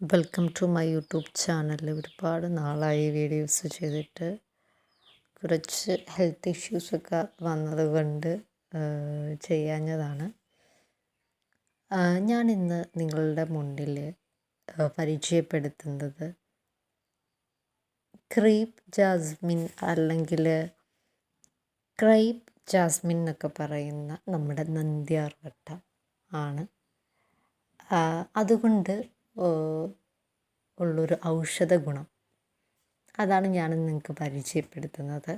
Welcome to my YouTube channel. ഒരുപാട് നാളായി videos ചെയ്തിട്ട്. കുറച്ച് ഹെൽത്ത് ഇഷ്യൂസൊക്കെ വന്നതുകൊണ്ട് ചെയ്യാഞ്ഞതാണ്. ഞാനിന്ന് നിങ്ങളുടെ മുന്നിൽ പരിചയപ്പെടുത്തുന്നത് ക്രീപ്പ് ജാസ്മിൻ അല്ലെങ്കിൽ ക്രൈപ്പ് ജാസ്മിൻ എന്നൊക്കെ പറയുന്ന നമ്മുടെ നന്ദ്യാർ വട്ടം ആണ്. അതുകൊണ്ട് ഉള്ളൊരു ഔഷധ ഗുണം അതാണ് ഞാൻ നിങ്ങൾക്ക് പരിചയപ്പെടുത്തുന്നത്.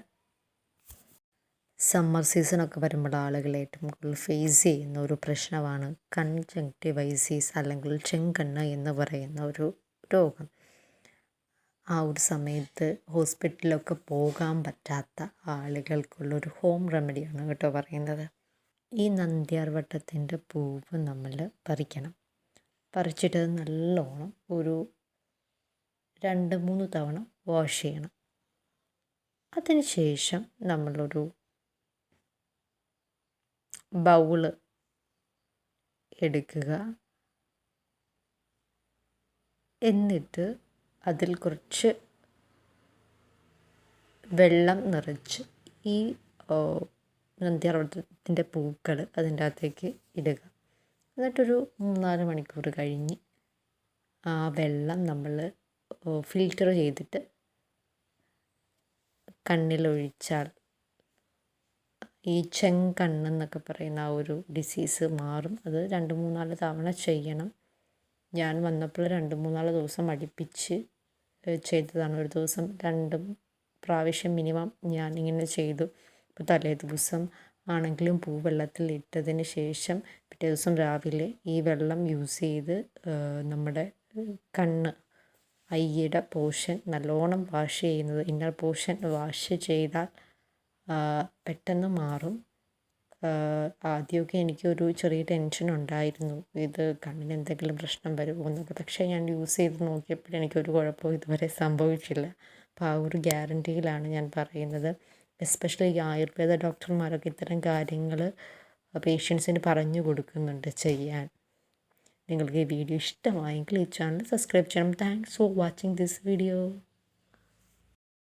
സമ്മർ സീസണൊക്കെ വരുമ്പോൾ ആളുകൾ ഏറ്റവും കൂടുതൽ ഫേസ് ചെയ്യുന്ന ഒരു പ്രശ്നമാണ് കൺജങ്ക്റ്റിവൈസിസ് അല്ലെങ്കിൽ ചെങ്കണ്ണ് എന്ന് പറയുന്ന ഒരു രോഗം. ആ ഒരു സമയത്ത് ഹോസ്പിറ്റലിലൊക്കെ പോകാൻ പറ്റാത്ത ആളുകൾക്കുള്ളൊരു ഹോം റെമഡിയാണ് കേട്ടോ പറയുന്നത്. ഈ നന്ദ്യാർ വട്ടത്തിൻ്റെ പൂവ് നമ്മൾ പറിക്കണം. പറിച്ചിട്ട് നല്ലോണം ഒരു 2-3 തവണ വാഷ് ചെയ്യണം. അതിന് ശേഷം നമ്മളൊരു ബൗള് എടുക്കുക. എന്നിട്ട് അതിൽ കുറച്ച് വെള്ളം നിറച്ച് ഈ നന്ദ്യാർ വട്ടത്തിൻ്റെ പൂക്കൾ അതിൻ്റെ അകത്തേക്ക് ഇടുക. എന്നിട്ടൊരു 3-4 മണിക്കൂർ കഴിഞ്ഞ് ആ വെള്ളം നമ്മൾ ഫിൽറ്റർ ചെയ്തിട്ട് കണ്ണിലൊഴിച്ചാൽ ഈ ചെങ്കണ്ണെന്നൊക്കെ പറയുന്ന ആ ഒരു ഡിസീസ് മാറും. അത് 2-3-4 തവണ ചെയ്യണം. ഞാൻ വന്നപ്പോൾ 2-3 ദിവസം അടുപ്പിച്ച് ചെയ്തതാണ്. ഒരു ദിവസം 2 പ്രാവശ്യം മിനിമം ഞാനിങ്ങനെ ചെയ്തു. ഇപ്പോൾ തലേ ദിവസം ആണെങ്കിലും പൂ വെള്ളത്തിൽ ഇട്ടതിന് ശേഷം പിറ്റേ ദിവസം രാവിലെ ഈ വെള്ളം യൂസ് ചെയ്ത് നമ്മുടെ കണ്ണ് ഐയുടെ പോർഷൻ നല്ലോണം വാഷ് ചെയ്യുന്നത്, ഇന്നർ പോർഷൻ വാഷ് ചെയ്താൽ പെട്ടെന്ന് മാറും. ആദ്യമൊക്കെ എനിക്കൊരു ചെറിയ ടെൻഷൻ ഉണ്ടായിരുന്നു, ഇത് കണ്ണിന് എന്തെങ്കിലും പ്രശ്നം വരുമോ എന്നൊക്കെ. പക്ഷേ ഞാൻ യൂസ് ചെയ്ത് നോക്കിയപ്പോൾ എനിക്കൊരു കുഴപ്പവും ഇതുവരെ സംഭവിച്ചില്ല. അപ്പോൾ ആ ഒരു ഗ്യാരണ്ടിയിലാണ് ഞാൻ പറയുന്നത്. എസ്പെഷ്യലി ഈ ആയുർവേദ ഡോക്ടർമാരൊക്കെ ഇത്തരം കാര്യങ്ങൾ പേഷ്യൻസിന് പറഞ്ഞു കൊടുക്കുന്നുണ്ട് ചെയ്യാൻ. നിങ്ങൾക്ക് ഈ വീഡിയോ ഇഷ്ടമായെങ്കിൽ ഈ ചാനൽ സബ്സ്ക്രൈബ് ചെയ്യണം. Thanks for watching this video.